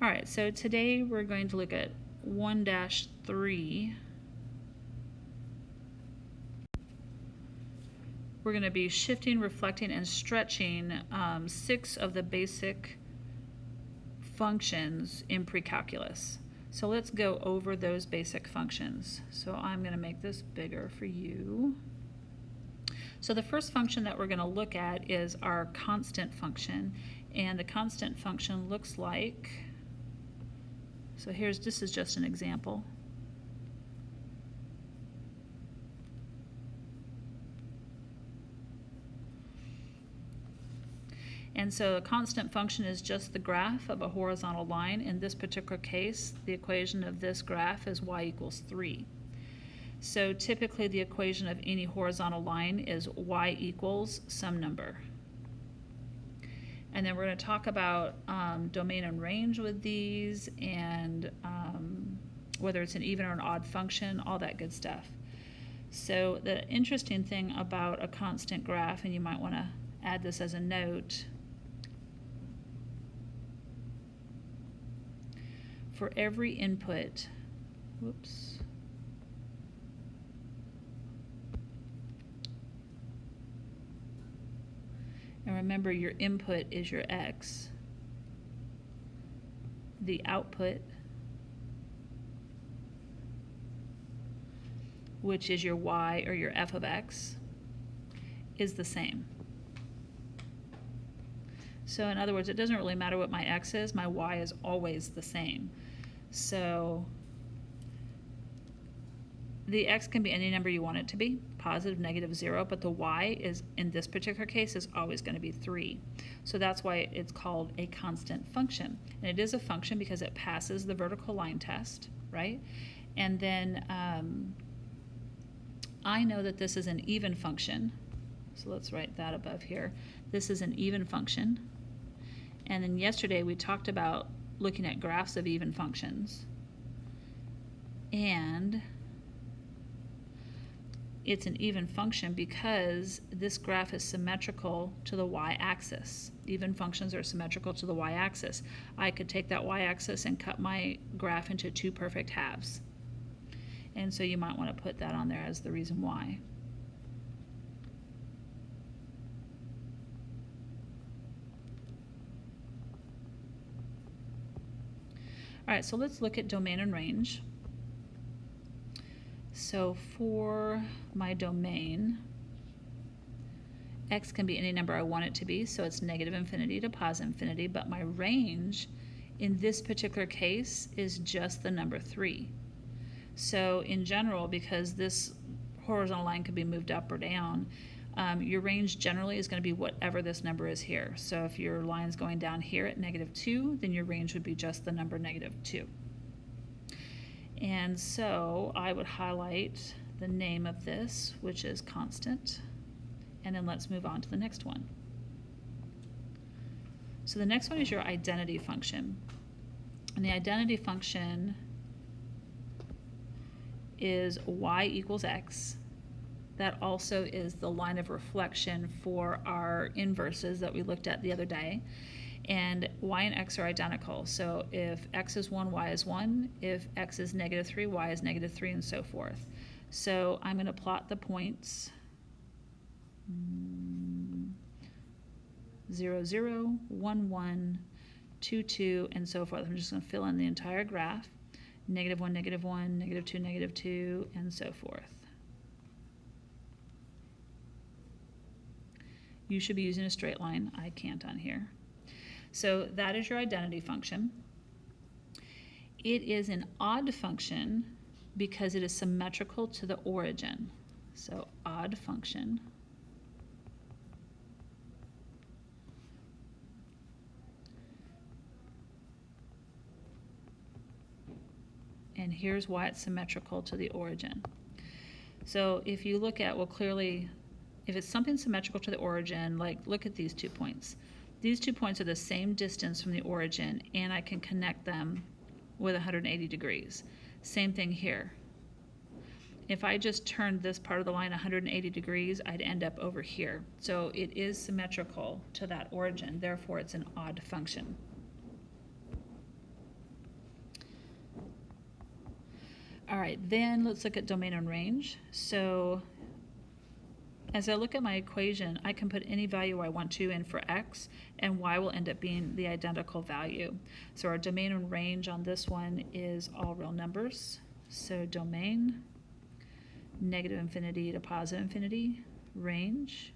All right, so today we're going to look at 1-3. We're going to be shifting, reflecting, and stretching 6 of the basic functions in precalculus. So let's go over those basic functions. So I'm going to make this bigger for you. So the first function that we're going to look at is our constant function. And the constant function looks like, so this is just an example. And so a constant function is just the graph of a horizontal line. In this particular case, the equation of this graph is y equals 3. So typically the equation of any horizontal line is y equals some number. And then we're going to talk about domain and range with these, and whether it's an even or an odd function, all that good stuff. So the interesting thing about a constant graph, and you might want to add this as a note, for every input, and remember your input is your x, the output, which is your y or your f of x, is the same. So in other words, it doesn't really matter what my x is, my y is always the same. So the x can be any number you want it to be, positive, negative, 0, but the y is, in this particular case, is always going to be 3. So that's why it's called a constant function. And it is a function because it passes the vertical line test, right? And then I know that this is an even function. So let's write that above here. This is an even function. And then yesterday we talked about looking at graphs of even functions. And it's an even function because this graph is symmetrical to the y-axis. Even functions are symmetrical to the y-axis. I could take that y-axis and cut my graph into 2 perfect halves. And so you might want to put that on there as the reason why. All right, so let's look at domain and range. So for my domain, x can be any number I want it to be, so it's negative infinity to positive infinity, but my range in this particular case is just the number 3. So in general, because this horizontal line could be moved up or down, your range generally is going to be whatever this number is here. So if your line's going down here at -2, then your range would be just the number -2. And so I would highlight the name of this, which is constant, and then let's move on to the next one. So the next one is your identity function. And the identity function is y equals x. That also is the line of reflection for our inverses that we looked at the other day. And y and x are identical. So if x is 1, y is 1. If x is -3, y is -3, and so forth. So I'm going to plot the points 0, 0, 1, 1, 2, 2, and so forth. I'm just going to fill in the entire graph. -1, -1, -2, -2, and so forth. You should be using a straight line. I can't on here. So that is your identity function. It is an odd function because it is symmetrical to the origin. So odd function. And here's why it's symmetrical to the origin. So if you look at, well, clearly, if it's something symmetrical to the origin, like look at these 2 points. These 2 points are the same distance from the origin, and I can connect them with 180 degrees. Same thing here. If I just turned this part of the line 180 degrees, I'd end up over here. So it is symmetrical to that origin, therefore it's an odd function. All right, then let's look at domain and range. So as I look at my equation, I can put any value I want to in for x, and y will end up being the identical value. So our domain and range on this one is all real numbers. So domain, negative infinity to positive infinity, range,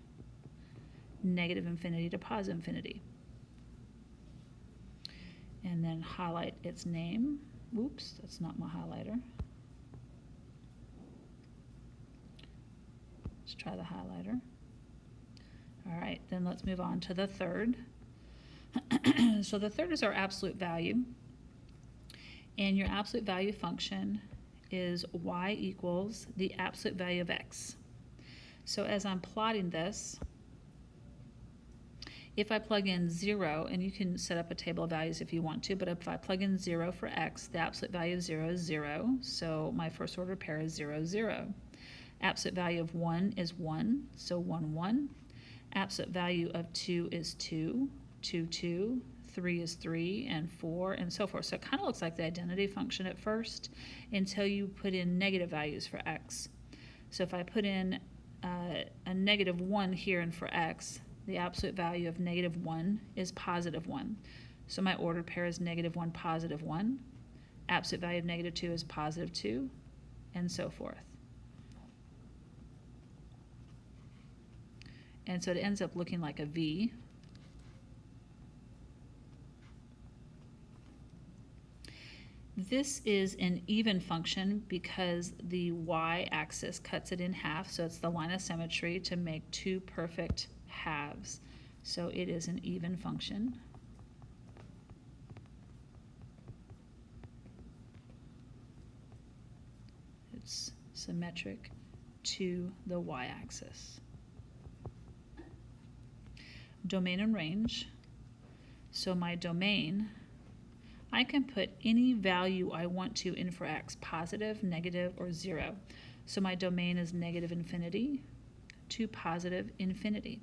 negative infinity to positive infinity. And then highlight its name. Oops, that's not my highlighter. Let's try the highlighter. All right, then let's move on to the third. So the third is our absolute value. And your absolute value function is y equals the absolute value of x. So as I'm plotting this, if I plug in 0, and you can set up a table of values if you want to, but if I plug in 0 for x, the absolute value of 0 is 0. So my first order pair is 0, 0. Absolute value of 1 is 1, so 1, 1. Absolute value of 2 is 2, 2, 2. 3 is 3, and 4, and so forth. So it kind of looks like the identity function at first until you put in negative values for x. So if I put in a negative 1 here and for x, the absolute value of negative 1 is positive 1. So my ordered pair is negative 1, positive 1. Absolute value of negative 2 is positive 2, and so forth. And so it ends up looking like a V. This is an even function because the y-axis cuts it in half, so it's the line of symmetry to make two perfect halves. So it is an even function. It's symmetric to the y-axis. Domain and range. So my domain, I can put any value I want to in for x, positive, negative, or 0. So my domain is negative infinity to positive infinity.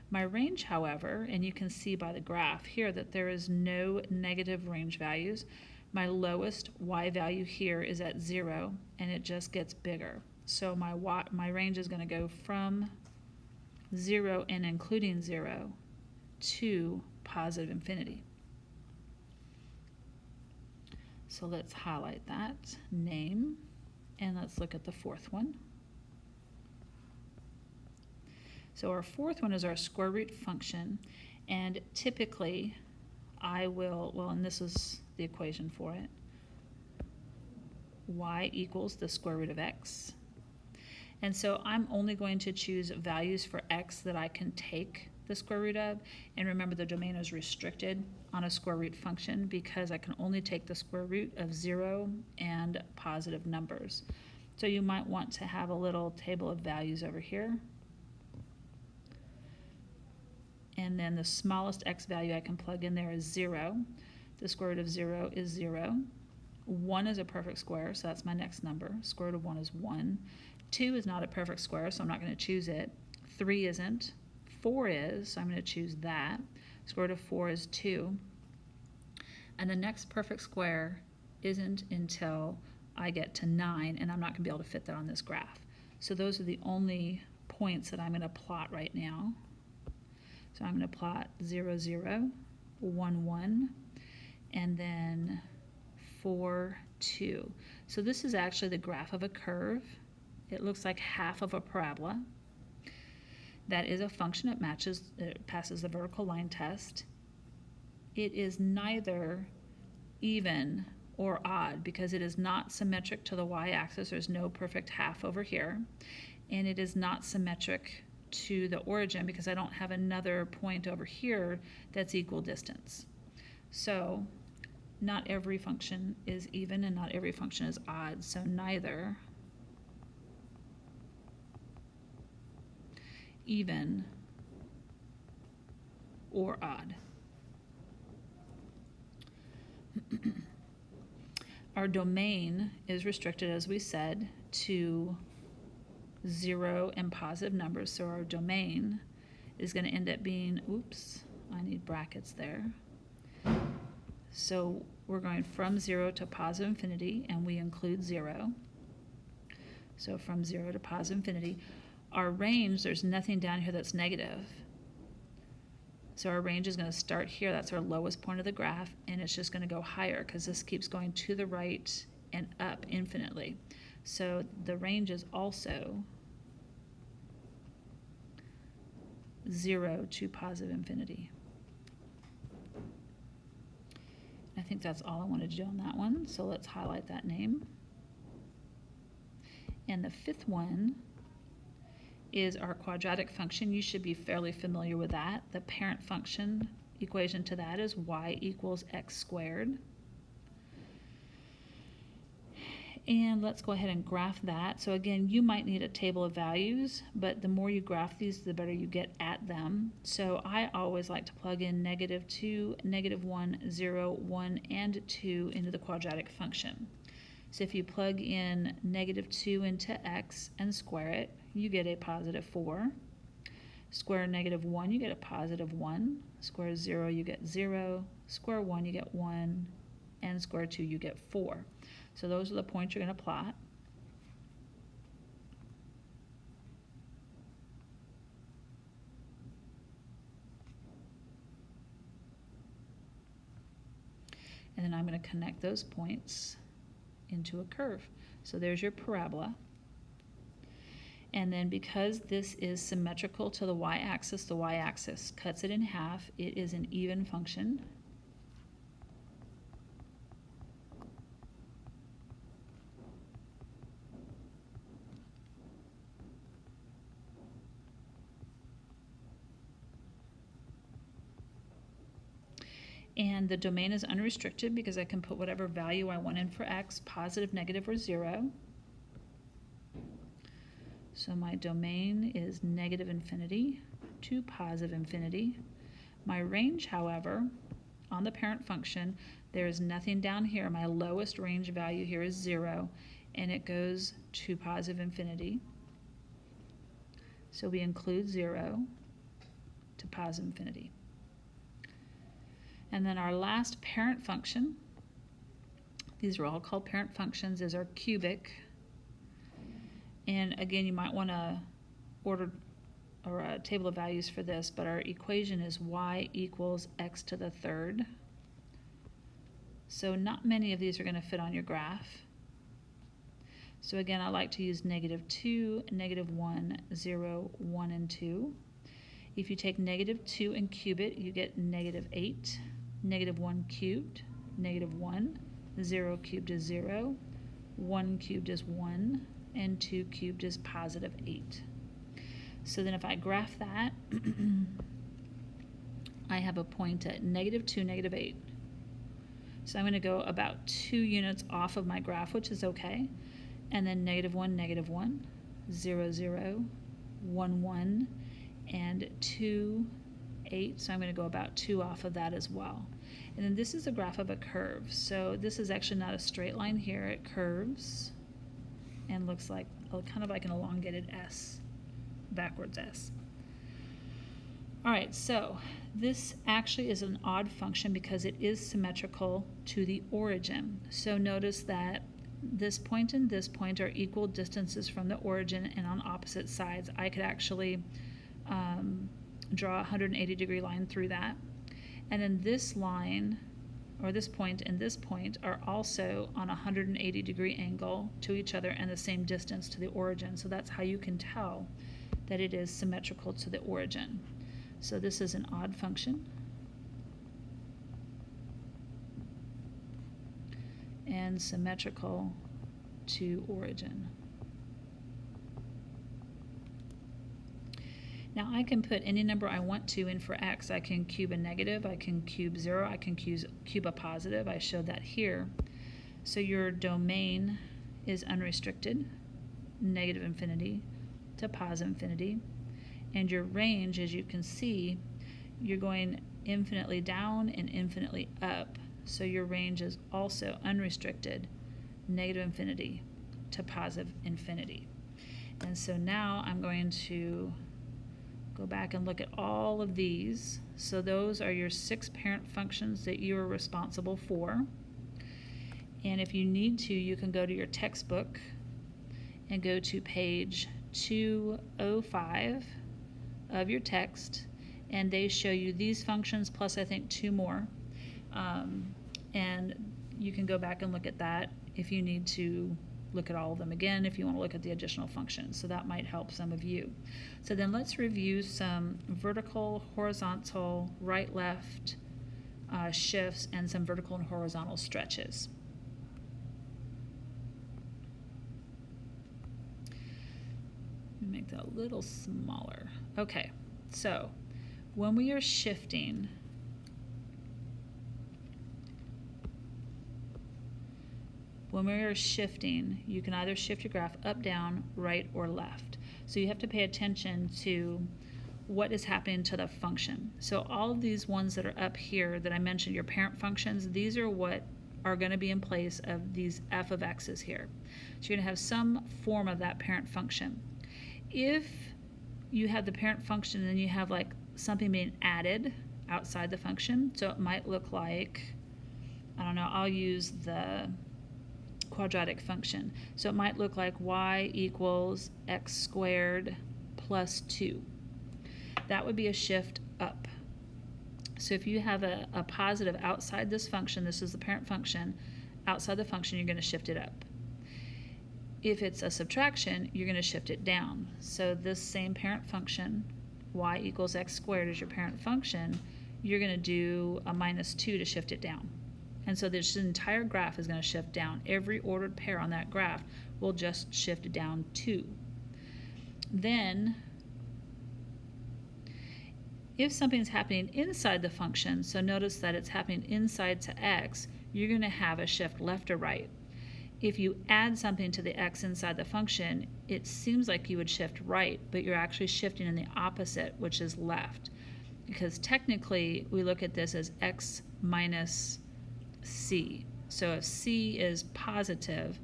My range, however, and you can see by the graph here that there is no negative range values. My lowest y value here is at 0, and it just gets bigger. So my range is going to go from 0 and including 0 to positive infinity. So let's highlight that, name, and let's look at the fourth one. So our fourth one is our square root function, and typically I will, well, and this is the equation for it, y equals the square root of x. And so I'm only going to choose values for x that I can take the square root of, and remember the domain is restricted on a square root function because I can only take the square root of 0 and positive numbers. So you might want to have a little table of values over here. And then the smallest x value I can plug in there is 0. The square root of 0 is 0. 1 is a perfect square, so that's my next number. Square root of 1 is 1. 2 is not a perfect square, so I'm not going to choose it. 3 isn't. 4 is, so I'm going to choose that. Square root of 4 is 2. And the next perfect square isn't until I get to 9, and I'm not going to be able to fit that on this graph. So those are the only points that I'm going to plot right now. So I'm going to plot 0, 0, 1, 1, and then 4, 2. So this is actually the graph of a curve. It looks like half of a parabola. That is a function it passes the vertical line test. It is neither even or odd because it is not symmetric to the y-axis. There's no perfect half over here. And it is not symmetric to the origin because I don't have another point over here that's equal distance. So not every function is even and not every function is odd, so neither even or odd. Our domain is restricted, as we said, to 0 and positive numbers, so our domain is going to end up being, oops, I need brackets there. So we're going from 0 to positive infinity, and we include 0. So from 0 to positive infinity. Our range, there's nothing down here that's negative. So our range is going to start here. That's our lowest point of the graph, and it's just going to go higher because this keeps going to the right and up infinitely. So the range is also 0 to positive infinity. I think that's all I wanted to do on that one, so let's highlight that name. And the fifth one is our quadratic function. You should be fairly familiar with that. The parent function equation to that is y equals x squared. And let's go ahead and graph that. So again, you might need a table of values, but the more you graph these, the better you get at them. So I always like to plug in -2, -1, 0, 1, and 2 into the quadratic function. So if you plug in -2 into x and square it, you get a positive 4. Square -1, you get a positive 1. Square 0, you get 0. Square 1, you get 1. And square 2, you get 4. So those are the points you're going to plot. And then I'm going to connect those points into a curve. So there's your parabola. And then because this is symmetrical to the y-axis cuts it in half. It is an even function. And the domain is unrestricted because I can put whatever value I want in for x, positive, negative, or 0. So my domain is -infinity to positive infinity. My range, however, on the parent function, there is nothing down here. My lowest range value here is 0, and it goes to positive infinity. So we include 0 to positive infinity. And then our last parent function, these are all called parent functions, is our cubic. And again, you might want to order or a table of values for this, but our equation is y equals x to the third. So not many of these are going to fit on your graph. So again, I like to use -2, -1, 0, 1, and 2. If you take -2 and cube it, you get -8. -1 cubed, -1, 0 cubed is 0, 1 cubed is 1, and 2 cubed is positive 8. So then if I graph that, I have a point at -2, -8. So I'm going to go about 2 units off of my graph, which is okay. And then -1, -1, 0, 0, 1, 1, and 2, 8, so I'm going to go about 2 off of that as well. And then this is a graph of a curve. So this is actually not a straight line here. It curves and looks like kind of like an elongated S, backwards S. All right, so this actually is an odd function because it is symmetrical to the origin. So notice that this point and this point are equal distances from the origin, and on opposite sides I could actually draw a 180-degree line through that. And then this line, or this point and this point, are also on a 180-degree angle to each other and the same distance to the origin. So that's how you can tell that it is symmetrical to the origin. So this is an odd function. And symmetrical to origin. Now I can put any number I want to in for x. I can cube a negative, I can cube 0, I can cube a positive. I showed that here. So your domain is unrestricted, -infinity to positive infinity. And your range, as you can see, you're going infinitely down and infinitely up. So your range is also unrestricted, -infinity to positive infinity. And so now I'm going to go back and look at all of these. So those are your 6 parent functions that you are responsible for. And if you need to, you can go to your textbook and go to page 205 of your text, and they show you these functions plus I think 2 more. And you can go back and look at that if you need to look at all of them again, if you want to look at the additional functions. So that might help some of you. So then let's review some vertical, horizontal, right, left shifts, and some vertical and horizontal stretches. Make that a little smaller. Okay, so when we are shifting, you can either shift your graph up, down, right, or left. So you have to pay attention to what is happening to the function. So all of these ones that are up here that I mentioned, your parent functions, these are what are going to be in place of these f of x's here. So you're going to have some form of that parent function. If you have the parent function and then you have like something being added outside the function, so it might look like, I don't know, I'll use the quadratic function. So it might look like y equals x squared plus 2. That would be a shift up. So if you have a positive outside this function, this is the parent function, outside the function you're going to shift it up. If it's a subtraction, you're going to shift it down. So this same parent function, y equals x squared, is your parent function, you're going to do a minus 2 to shift it down. And so this entire graph is going to shift down. Every ordered pair on that graph will just shift down 2. Then, if something's happening inside the function, so notice that it's happening inside to x, you're going to have a shift left or right. If you add something to the x inside the function, it seems like you would shift right, but you're actually shifting in the opposite, which is left. Because technically, we look at this as x minus c. So if c is positive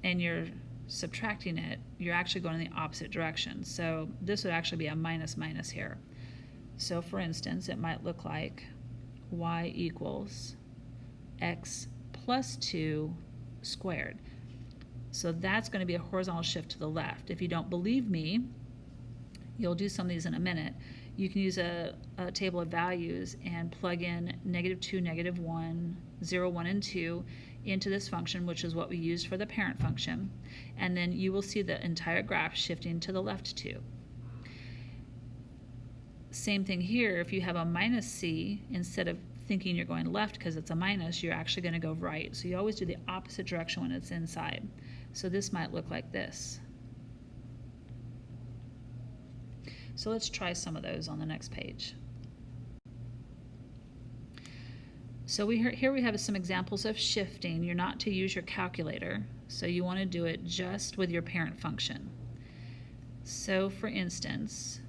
and you're subtracting it, you're actually going in the opposite direction. So this would actually be a minus minus here. So for instance, it might look like y equals x plus 2 squared. So that's going to be a horizontal shift to the left. If you don't believe me, you'll do some of these in a minute. You can use a table of values and plug in -2, -1, 0, 1, and 2 into this function, which is what we use for the parent function, and then you will see the entire graph shifting to the left 2. Same thing here, if you have a minus c, instead of thinking you're going left because it's a minus, you're actually going to go right. So you always do the opposite direction when it's inside. So this might look like this. So let's try some of those on the next page. So here we have some examples of shifting. You're not to use your calculator, so you want to do it just with your parent function. So for instance,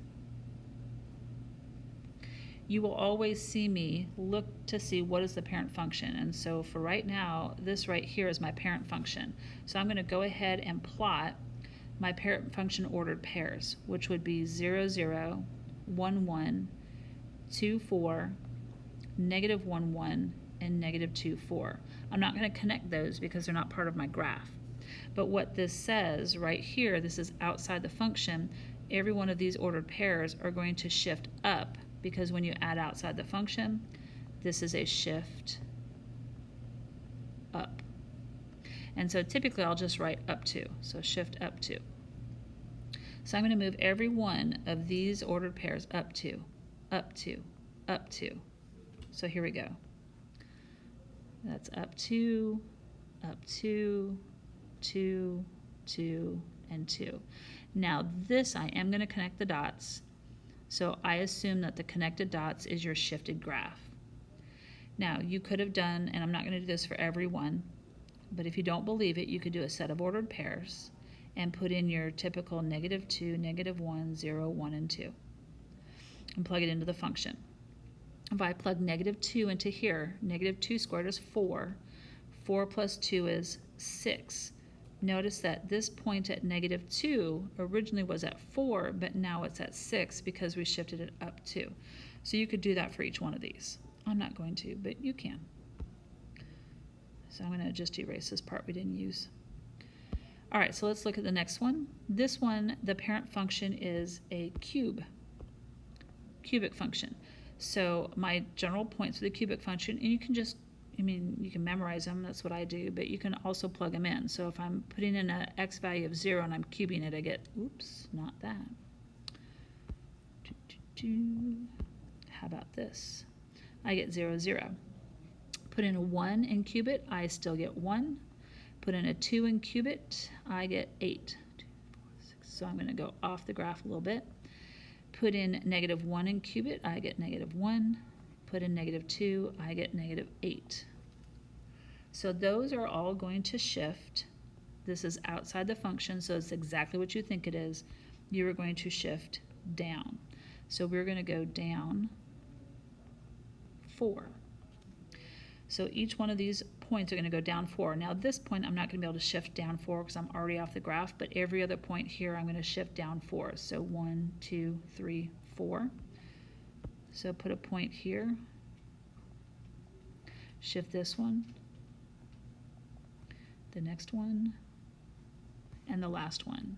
you will always see me look to see what is the parent function. And so for right now, this right here is my parent function. So I'm going to go ahead and plot my parent function ordered pairs, which would be 0, 0, 1, 1, 2, 4, -1, 1, and -2, 4. I'm not going to connect those because they're not part of my graph. But what this says right here, this is outside the function, every one of these ordered pairs are going to shift up, because when you add outside the function, this is a shift up. And so typically I'll just write up 2, so shift up 2. So I'm going to move every one of these ordered pairs up 2, up 2, up 2. So here we go. That's up 2, 2, 2, 2, and 2. Now this I am going to connect the dots. So I assume that the connected dots is your shifted graph. Now you could have done, and I'm not going to do this for every one, but if you don't believe it, you could do a set of ordered pairs and put in your typical -2, -1, 0, 1, and 2 and plug it into the function. If I plug -2 into here, -2 squared is 4. 4 plus 2 is 6. Notice that this point at -2 originally was at 4, but now it's at 6 because we shifted it up 2. So you could do that for each one of these. I'm not going to, but you can. So I'm going to just erase this part we didn't use. All right, so let's look at the next one. This one, the parent function is a cubic function. So my general points for the cubic function, and you can just, you can memorize them, that's what I do, but you can also plug them in. So if I'm putting in an x value of 0 and I'm cubing it, I get, oops, not that. How about this? I get 0, 0. Put in a 1 and cube it, I still get 1. Put in a 2 and cube it, I get 8. 2, 4, 6. So I'm going to go off the graph a little bit. Put in negative 1 and cube it, I get negative 1. Put in negative 2, I get negative 8. So those are all going to shift. This is outside the function, so it's exactly what you think it is. You are going to shift down. So we're going to go down 4. So each one of these points are going to go down 4. Now at this point I'm not going to be able to shift down 4 because I'm already off the graph, but every other point here I'm going to shift down 4. So 1, 2, 3, 4. So put a point here. Shift this one, the next one, and the last one.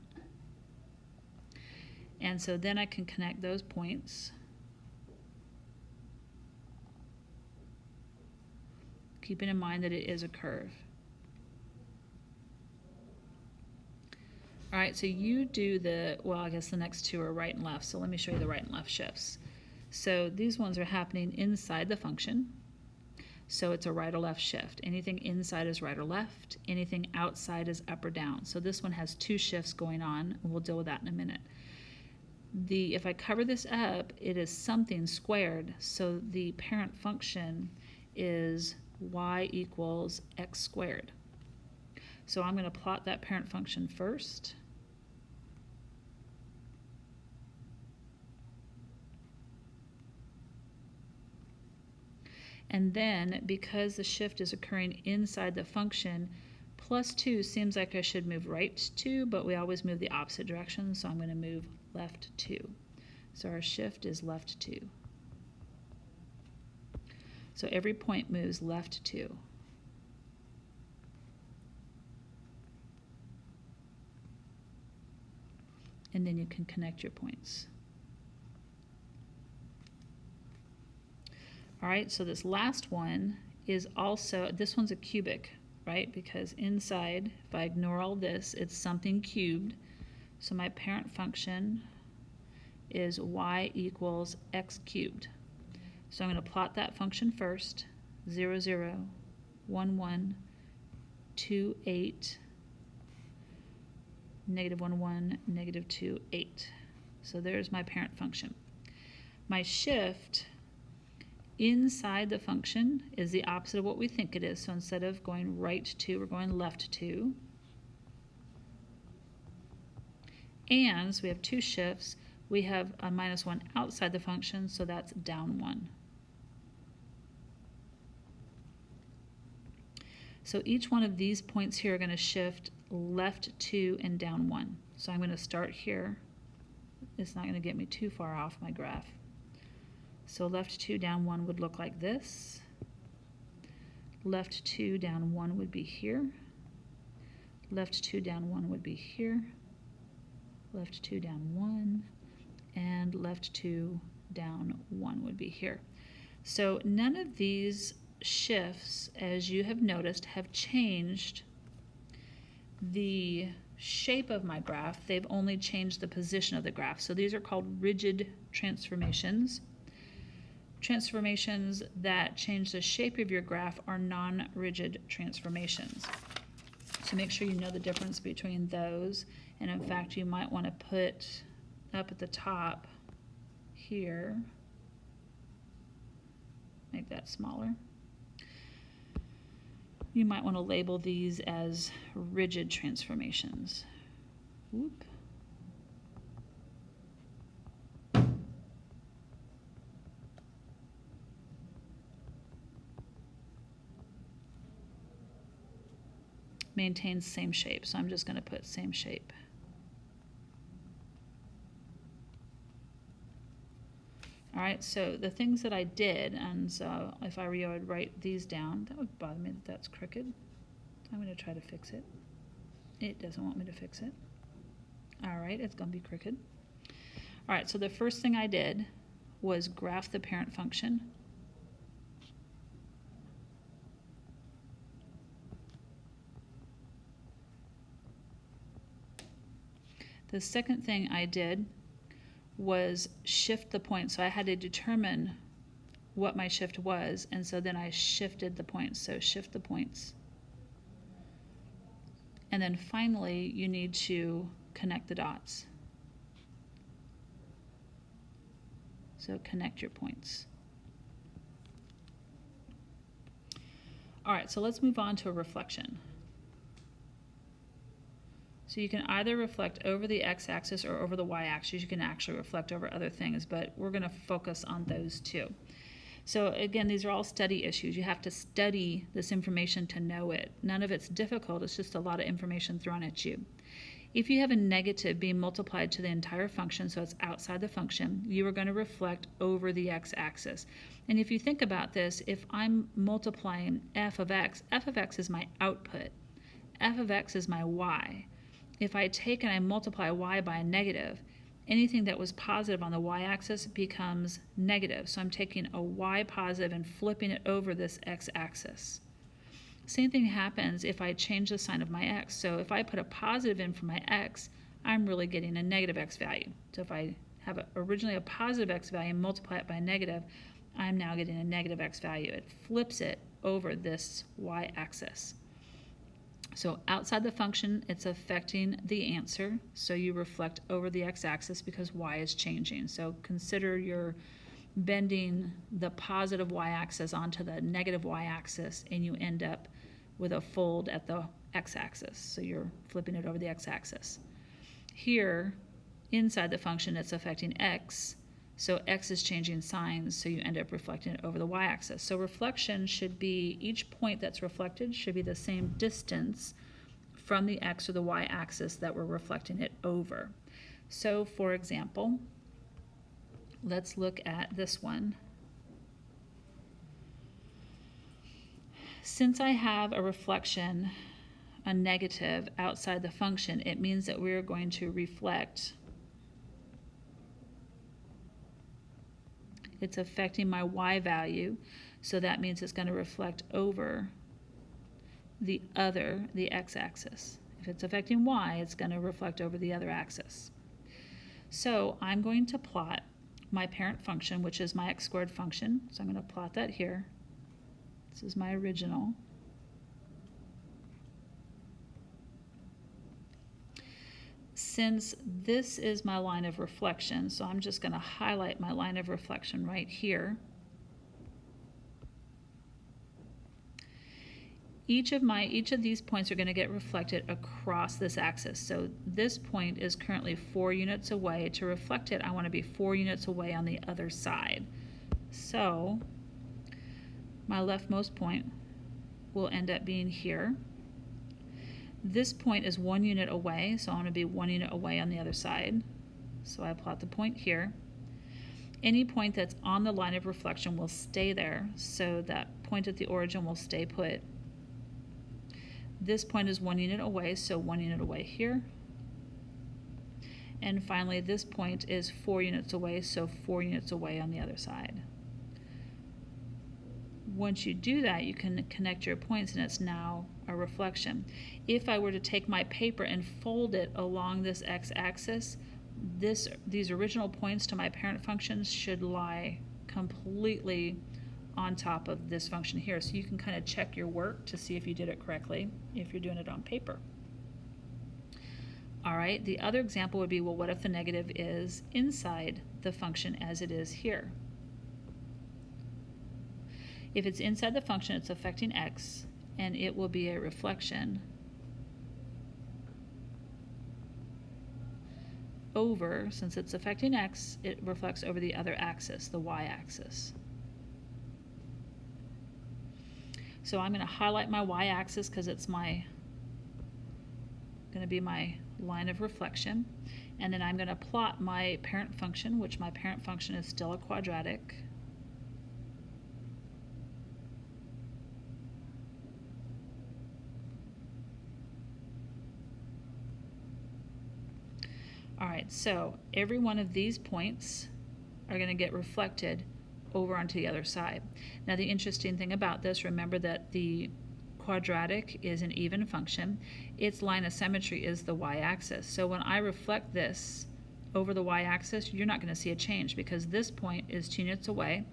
And so then I can connect those points. Keeping in mind that it is a curve. All right, so you do the, well, I guess the next two are right and left, so let me show you the right and left shifts. So these ones are happening inside the function, so it's a right or left shift. Anything inside is right or left, anything outside is up or down. So this one has 2 shifts going on, and we'll deal with that in a minute. If I cover this up, it is something squared, so the parent function is y equals x squared. So I'm going to plot that parent function first. And then, because the shift is occurring inside the function, plus 2 seems like I should move right 2, but we always move the opposite direction, so I'm going to move left 2. So our shift is left 2. So every point moves left 2. And then you can connect your points. All right, so this last one is also, this one's a cubic, right? Because inside, if I ignore all this, it's something cubed. So my parent function is y equals x cubed. So I'm going to plot that function first, 0, 0, 1, 1, 2, 8, negative 1, 1, negative 2, 8. So there's my parent function. My shift inside the function is the opposite of what we think it is. So instead of going right 2, we're going left 2. And so we have 2 shifts. We have a -1 outside the function, so that's down 1. So each one of these points here are going to shift left 2 and down 1. So I'm going to start here. It's not going to get me too far off my graph. So left 2 down 1 would look like this. Left 2 down 1 would be here. Left 2 down 1 would be here. Left 2 down 1. And left 2 down 1 would be here. So none of these shifts, as you have noticed, have changed the shape of my graph. They've only changed the position of the graph. So these are called rigid transformations. Transformations that change the shape of your graph are non-rigid transformations. So make sure you know the difference between those. And in fact, you might want to put up at the top here, make that smaller. You might want to label these as rigid transformations. Whoop. Maintains same shape, so I'm just going to put same shape. All right, so the things that I did, and so if I would write these down, that would bother me that that's crooked. I'm going to try to fix it. It doesn't want me to fix it. All right, it's going to be crooked. All right, so the first thing I did was graph the parent function. The second thing I did was shift the point. So I had to determine what my shift was, and so then I shifted the points. So shift the points. And then finally, you need to connect the dots. So connect your points. All right, so let's move on to a reflection. So you can either reflect over the x-axis or over the y-axis. You can actually reflect over other things, but we're going to focus on those two. So again, these are all study issues. You have to study this information to know it. None of it's difficult. It's just a lot of information thrown at you. If you have a negative being multiplied to the entire function, so it's outside the function, you are going to reflect over the x-axis. And if you think about this, if I'm multiplying f of x is my output. F of x is my y. If I take and I multiply y by a negative, anything that was positive on the y-axis becomes negative. So I'm taking a y positive and flipping it over this x-axis. Same thing happens if I change the sign of my x. So if I put a positive in for my x, I'm really getting a negative x value. So if I have originally a positive x value and multiply it by a negative, I'm now getting a negative x value. It flips it over this y-axis. So outside the function, it's affecting the answer. So you reflect over the x-axis because y is changing. So consider you're bending the positive y-axis onto the negative y-axis, and you end up with a fold at the x-axis. So you're flipping it over the x-axis. Here, inside the function, it's affecting x. So x is changing signs, so you end up reflecting it over the y-axis. So reflection should be, each point that's reflected should be the same distance from the x or the y-axis that we're reflecting it over. So for example, let's look at this one. Since I have a reflection, a negative, outside the function, it means that we're going to reflect. It's affecting my y value, so that means it's going to reflect over the x-axis. If it's affecting y, it's going to reflect over the other axis. So I'm going to plot my parent function, which is my x squared function. So I'm going to plot that here. This is my original. Since this is my line of reflection, so I'm just going to highlight my line of reflection right here. Each of these points are going to get reflected across this axis. So this point is currently 4 units away. To reflect it, I want to be 4 units away on the other side. So my leftmost point will end up being here. This point is 1 unit away, so I want to be 1 unit away on the other side. So I plot the point here. Any point that's on the line of reflection will stay there, so that point at the origin will stay put. This point is 1 unit away, so 1 unit away here. And finally, this point is 4 units away, so 4 units away on the other side. Once you do that, you can connect your points, and it's now a reflection. If I were to take my paper and fold it along this x-axis, these original points to my parent functions should lie completely on top of this function here. So you can kind of check your work to see if you did it correctly, if you're doing it on paper. All right, the other example would be, well, what if the negative is inside the function as it is here? If it's inside the function, it's affecting x, and it will be a reflection over, since it's affecting x, it reflects over the other axis, the y-axis. So I'm going to highlight my y-axis because it's going to be my line of reflection. And then I'm going to plot my parent function, which my parent function is still a quadratic. All right, so every one of these points are going to get reflected over onto the other side. Now the interesting thing about this, remember that the quadratic is an even function. Its line of symmetry is the y-axis. So when I reflect this over the y-axis, you're not going to see a change because this point is 2 units away,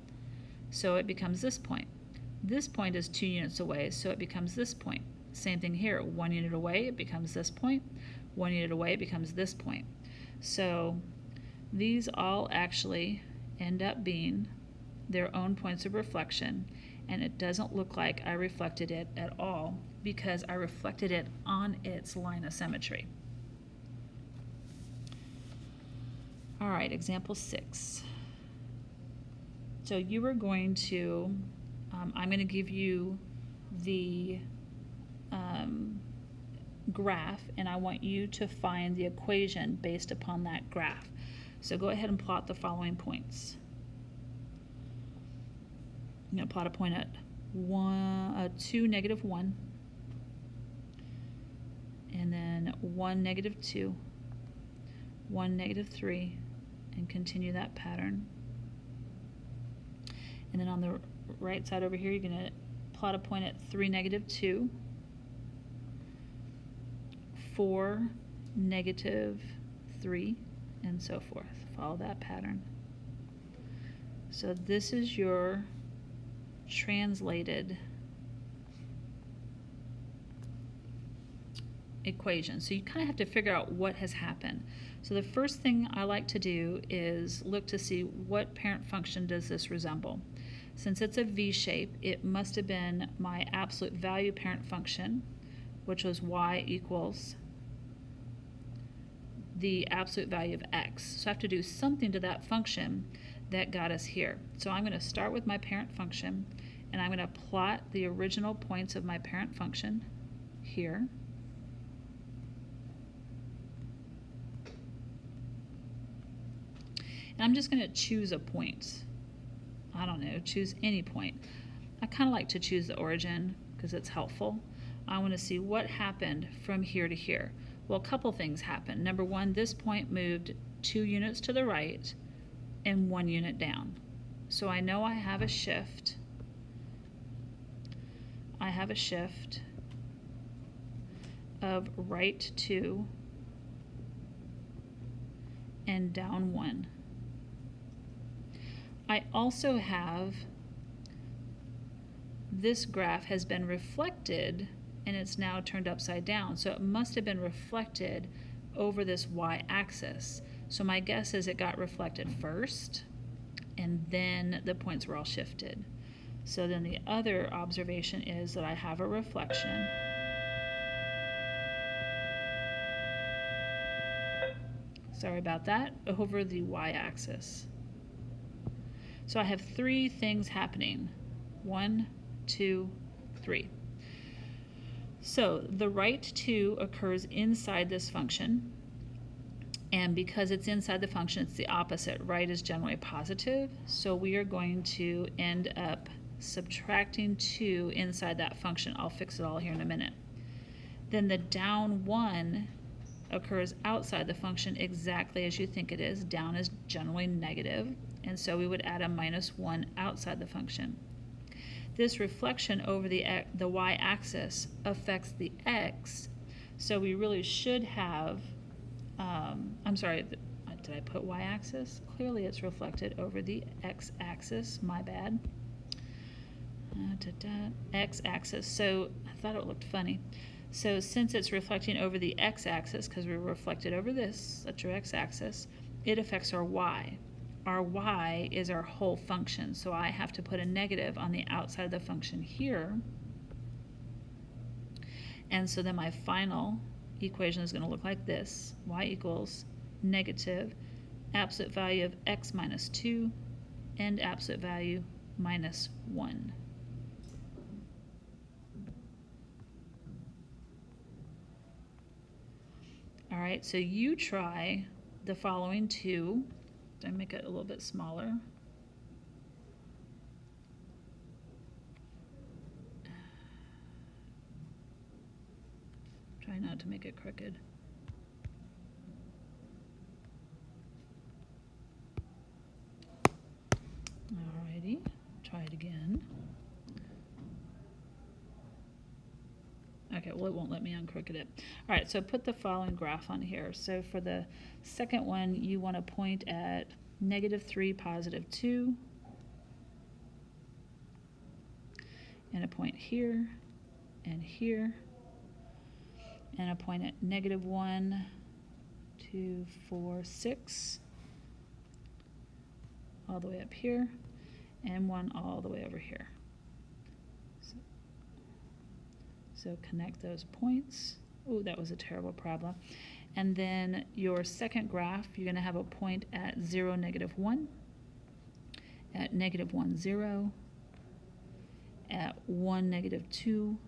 so it becomes this point. This point is 2 units away, so it becomes this point. Same thing here, 1 unit away, it becomes this point. 1 unit away, it becomes this point. So these all actually end up being their own points of reflection, and it doesn't look like I reflected it at all because I reflected it on its line of symmetry. All right, example 6. So you are going to, I'm going to give you the graph, and I want you to find the equation based upon that graph. So go ahead and plot the following points. I'm going to plot a point at 2, -1, and then 1, -2, 1, -3, and continue that pattern. And then on the right side over here, you're going to plot a point at 3, -2, 4, -3, and so forth. Follow that pattern. So this is your translated equation. So you kind of have to figure out what has happened. So the first thing I like to do is look to see what parent function does this resemble. Since it's a V shape, it must have been my absolute value parent function, which was y equals the absolute value of x. So I have to do something to that function that got us here. So I'm going to start with my parent function, and I'm going to plot the original points of my parent function here. And I'm just going to choose a point. I don't know, choose any point. I kind of like to choose the origin because it's helpful. I want to see what happened from here to here. Well, a couple things happened. Number one, this point moved 2 units to the right and 1 unit down. So I know I have a shift. I have a shift of right 2 and down 1. I also have this graph has been reflected and it's now turned upside down. So it must have been reflected over this y-axis. So my guess is it got reflected first and then the points were all shifted. So then the other observation is that I have a reflection. Sorry about that, over the y-axis. So I have 3 things happening. 1, 2, 3. So the right 2 occurs inside this function, and because it's inside the function, it's the opposite. Right is generally positive, so we are going to end up subtracting 2 inside that function. I'll fix it all here in a minute. Then the down 1 occurs outside the function exactly as you think it is. Down is generally negative, and so we would add a -1 outside the function. This reflection over the y-axis affects the x, so we really should have, I'm sorry, did I put y-axis? Clearly it's reflected over the x-axis, my bad. X-axis, so I thought it looked funny. So since it's reflecting over the x-axis, because we reflected over this, that's your x-axis, it affects our y. Our y is our whole function, so I have to put a negative on the outside of the function here. And so then my final equation is going to look like this. Y equals negative absolute value of x minus 2 and absolute value minus 1. All right, so you try the following two. I make it a little bit smaller. Try not to make it crooked. Alrighty, try it again. Okay, well, it won't let me uncrooked it. All right, so put the following graph on here. So for the second one, you want to point at -3, +2, and a point here and here, and a point at -1, 2, 4, 6, all the way up here, and 1 all the way over here. So connect those points. Oh, that was a terrible problem. And then your second graph, you're going to have a point at 0, -1, at -1, 0, at 1, -2,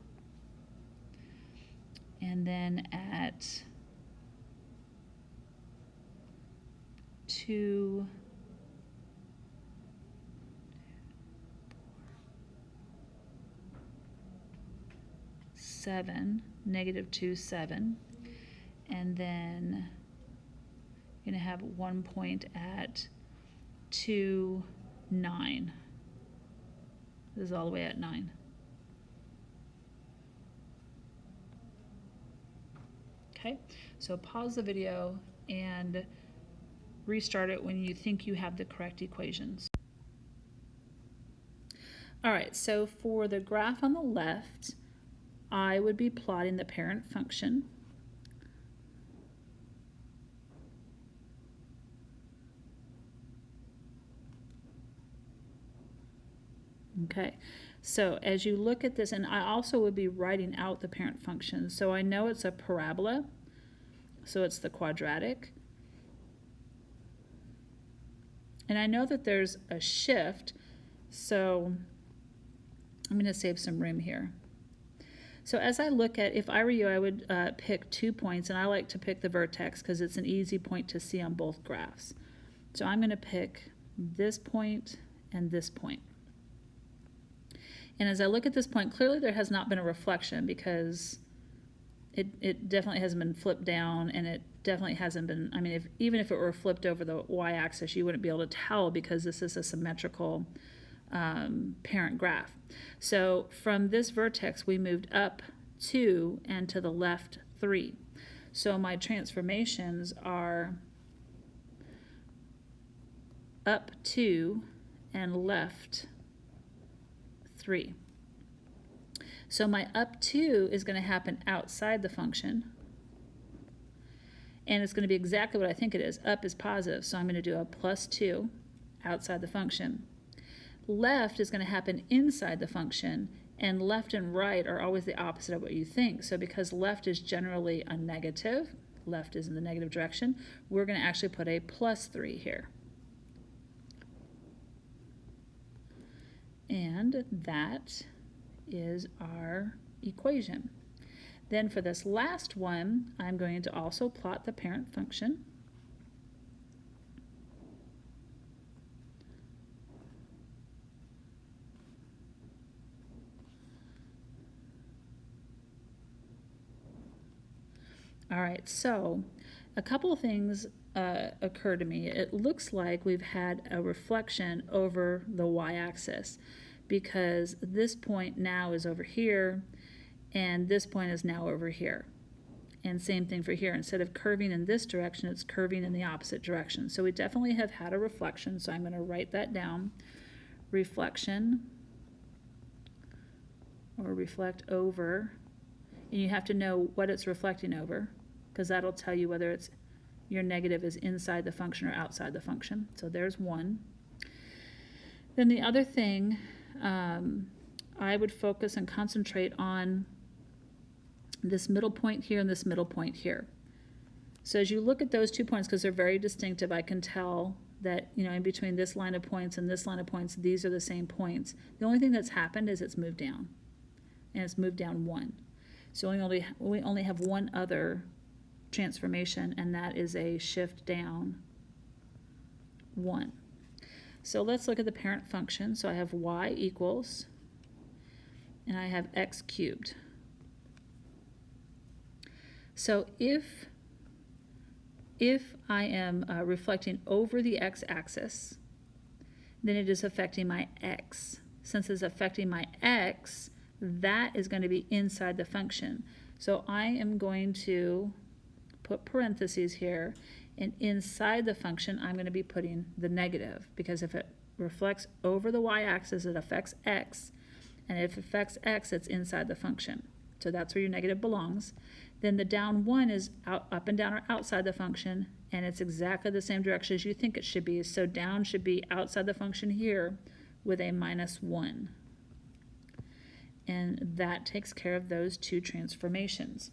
and then at 2, 7, -2, 7, and then you're going to have 1 point at 2, 9. This is all the way at 9. Okay, so pause the video and restart it when you think you have the correct equations. All right, so for the graph on the left, I would be plotting the parent function. Okay, so as you look at this, and I also would be writing out the parent function. So I know it's a parabola, so it's the quadratic. And I know that there's a shift, so I'm going to save some room here. So as I look at, if I were you, I would pick 2 points, and I like to pick the vertex because it's an easy point to see on both graphs. So I'm going to pick this point and this point. And as I look at this point, clearly there has not been a reflection because it definitely hasn't been flipped down, and it definitely hasn't been, I mean, even if it were flipped over the y-axis, you wouldn't be able to tell because this is a symmetrical parent graph. So from this vertex, we moved up 2 and to the left 3. So my transformations are up 2 and left 3. So my up 2 is going to happen outside the function, and it's going to be exactly what I think it is. Up is positive, so I'm going to do a +2 outside the function. Left is going to happen inside the function, and left and right are always the opposite of what you think. So because left is generally a negative, left is in the negative direction, we're going to actually put a +3 here. And that is our equation. Then for this last one, I'm going to also plot the parent function. All right, so a couple of things occur to me. It looks like we've had a reflection over the y-axis because this point now is over here and this point is now over here. And same thing for here. Instead of curving in this direction, it's curving in the opposite direction. So we definitely have had a reflection, so I'm going to write that down. Reflection, or reflect over. And you have to know what it's reflecting over, because that'll tell you whether it's your negative is inside the function or outside the function. So there's one. Then the other thing, I would focus and concentrate on this middle point here and this middle point here. So as you look at those 2 points, because they're very distinctive, I can tell that, you know, in between this line of points and this line of points, these are the same points. The only thing that's happened is it's moved down, and it's moved down 1. So we only have one other transformation, and that is a shift down 1. So let's look at the parent function. So I have y equals, and I have x cubed. So if I am reflecting over the x-axis, then it is affecting my x. Since it's affecting my x, that is going to be inside the function. So I am going to put parentheses here, and inside the function I'm going to be putting the negative, because if it reflects over the y-axis, it affects x, and if it affects x, it's inside the function. So that's where your negative belongs. Then the down 1 is up and down or outside the function, and it's exactly the same direction as you think it should be. So down should be outside the function here with a -1. And that takes care of those two transformations.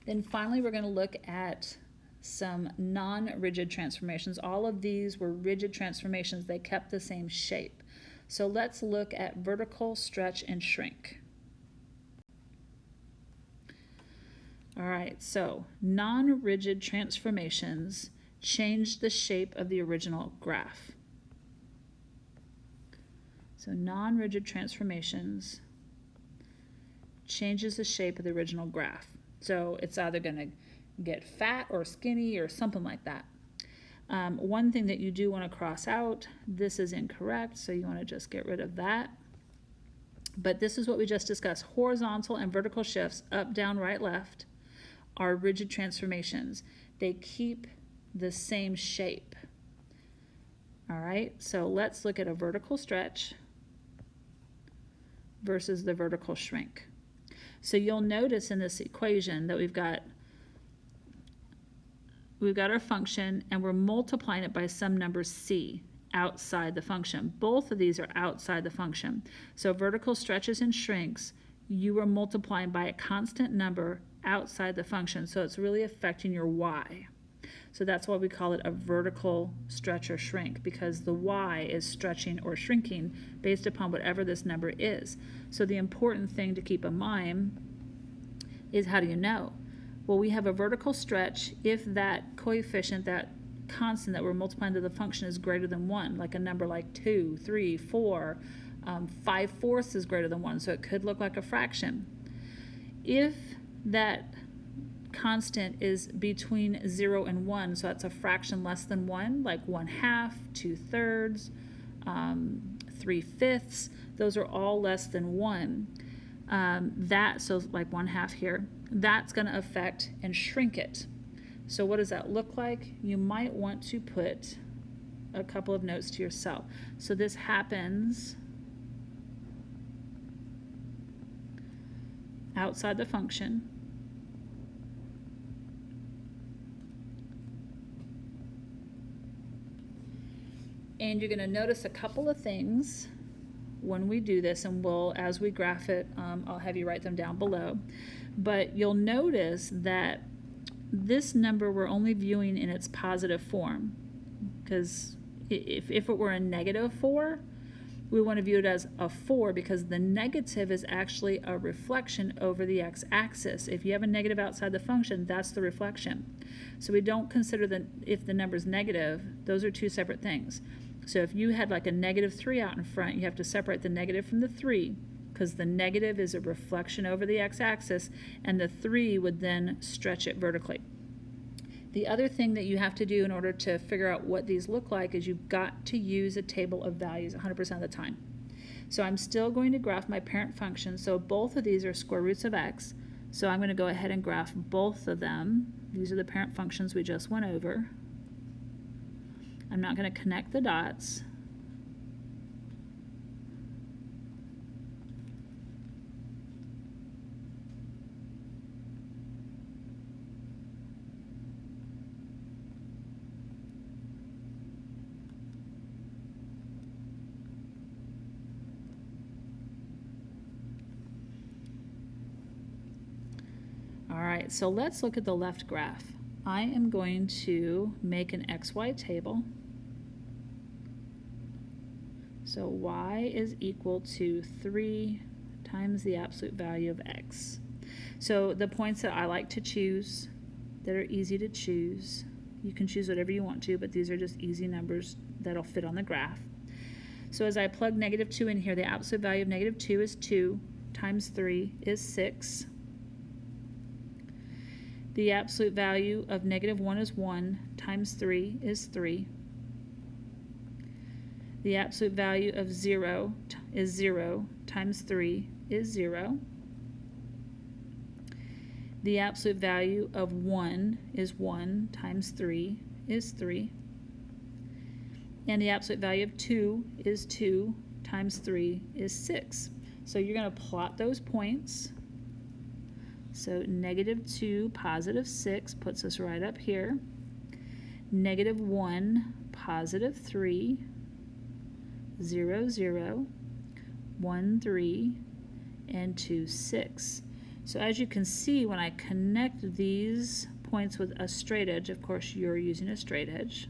Then finally, we're going to look at some non-rigid transformations. All of these were rigid transformations. They kept the same shape. So let's look at vertical, stretch, and shrink. All right, so non-rigid transformations change the shape of the original graph. So non-rigid transformations changes the shape of the original graph. So it's either going to get fat or skinny or something like that. One thing that you do want to cross out, this is incorrect, so you want to just get rid of that. But this is what we just discussed. Horizontal and vertical shifts, up, down, right, left, are rigid transformations. They keep the same shape. All right, so let's look at a vertical stretch versus the vertical shrink. So you'll notice in this equation that we've got our function, and we're multiplying it by some number c outside the function. Both of these are outside the function. So vertical stretches and shrinks, you are multiplying by a constant number outside the function, so it's really affecting your y. So that's why we call it a vertical stretch or shrink, because the y is stretching or shrinking based upon whatever this number is. So the important thing to keep in mind is, how do you know? Well, we have a vertical stretch if that coefficient, that constant that we're multiplying to the function, is greater than 1, like a number like 2, 3, 4, 5/4 is greater than 1, so it could look like a fraction. If that constant is between 0 and 1, so that's a fraction less than 1, like 1/2, 2/3, 3/5, those are all less than 1. So like 1/2 here, that's going to affect and shrink it. So what does that look like? You might want to put a couple of notes to yourself. So this happens outside the function. And you're going to notice a couple of things when we do this, and as we graph it, I'll have you write them down below. But you'll notice that this number we're only viewing in its positive form, because if it were a -4, we want to view it as a 4, because the negative is actually a reflection over the x-axis. If you have a negative outside the function, that's the reflection. So we don't consider if the number is negative. Those are two separate things. So if you had like a -3 out in front, you have to separate the negative from the 3, because the negative is a reflection over the x-axis, and the 3 would then stretch it vertically. The other thing that you have to do in order to figure out what these look like is you've got to use a table of values 100% of the time. So I'm still going to graph my parent function. So both of these are square roots of x. So I'm going to go ahead and graph both of them. These are the parent functions we just went over. I'm not going to connect the dots. All right, so let's look at the left graph. I am going to make an XY table. So y is equal to 3 times the absolute value of x. So the points that I like to choose that are easy to choose, you can choose whatever you want to, but these are just easy numbers that'll fit on the graph. So as I plug -2 in here, the absolute value of -2 is 2 times 3 is 6. The absolute value of -1 is 1 times 3 is 3. The absolute value of 0 is 0 times 3 is 0. The absolute value of 1 is 1 times 3 is 3. And the absolute value of 2 is 2 times 3 is 6. So you're going to plot those points. So -2, +6 puts us right up here. -1, +3, 0, 0, 1, 3, and 2, 6. So as you can see, when I connect these points with a straight edge, of course you're using a straight edge,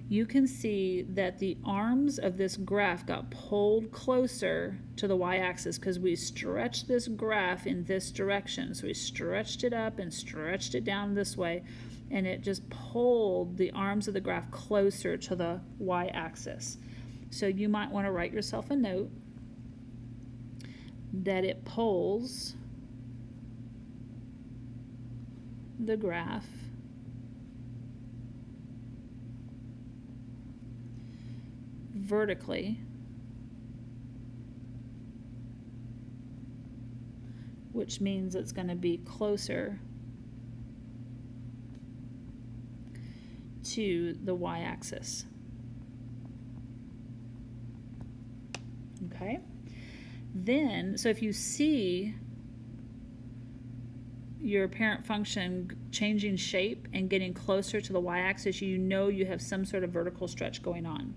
you can see that the arms of this graph got pulled closer to the y-axis because we stretched this graph in this direction. So we stretched it up and stretched it down this way, and it just pulled the arms of the graph closer to the y-axis. So you might want to write yourself a note that it pulls the graph vertically, which means it's going to be closer to the y-axis. Okay? Then, so if you see your parent function changing shape and getting closer to the y-axis, you know you have some sort of vertical stretch going on.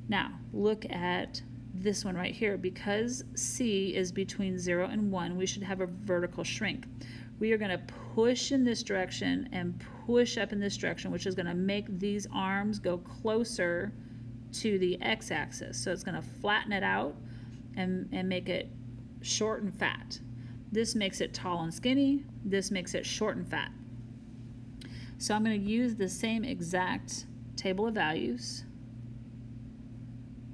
Now, look at this one right here. Because C is between 0 and 1, we should have a vertical shrink. We are going to push in this direction and push up in this direction, which is going to make these arms go closer to the x-axis. So it's going to flatten it out and make it short and fat. This makes it tall and skinny. This makes it short and fat. So I'm going to use the same exact table of values.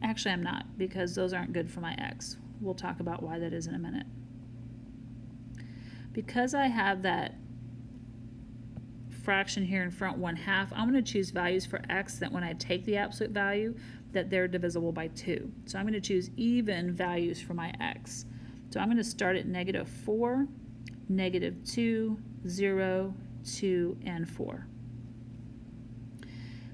Actually, I'm not, because those aren't good for my x. We'll talk about why that is in a minute. Because I have that fraction here in front, 1/2, I'm going to choose values for x that when I take the absolute value, that they're divisible by 2. So I'm going to choose even values for my x. So I'm going to start at -4, -2, 0, 2, and 4.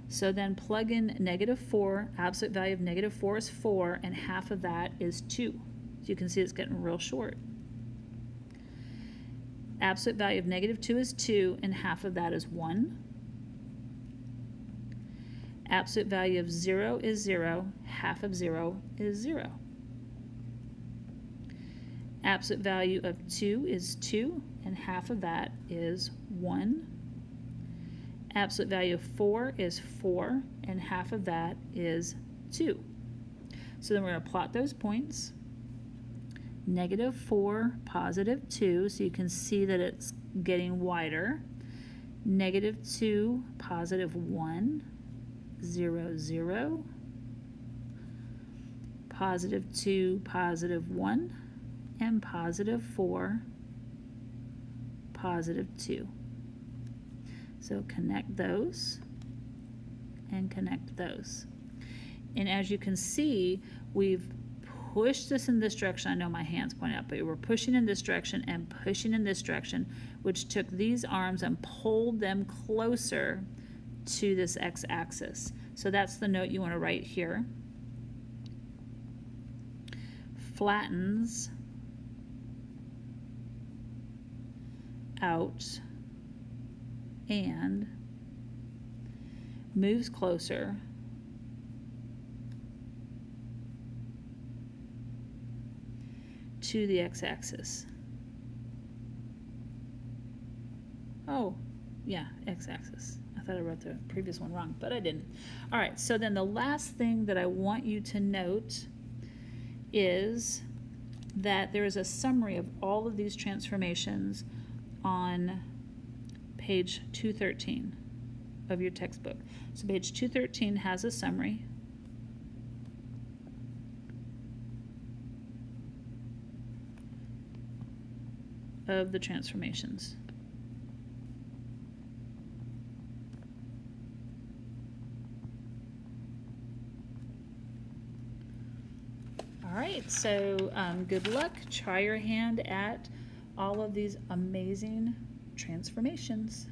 So then plug in -4, absolute value of -4 is 4, and half of that is 2. So you can see it's getting real short. Absolute value of -2 is 2, and half of that is 1. Absolute value of 0 is 0, half of 0 is 0. Absolute value of 2 is 2, and half of that is 1. Absolute value of 4 is 4, and half of that is 2. So then we're going to plot those points. -4, +2, so you can see that it's getting wider. -2, +1, 0, 0. +2, +1, and +4, +2. So connect those and connect those. And as you can see, we've pushed this in this direction. I know my hands point out, but we're pushing in this direction and pushing in this direction, which took these arms and pulled them closer to this x-axis. So that's the note you want to write here. Flattens out and moves closer to the x-axis. Oh, yeah, x-axis. I thought I wrote the previous one wrong, but I didn't. All right, so then the last thing that I want you to note is that there is a summary of all of these transformations on page 213 of your textbook. So page 213 has a summary. Of the transformations. All right, so good luck. Try your hand at all of these amazing transformations.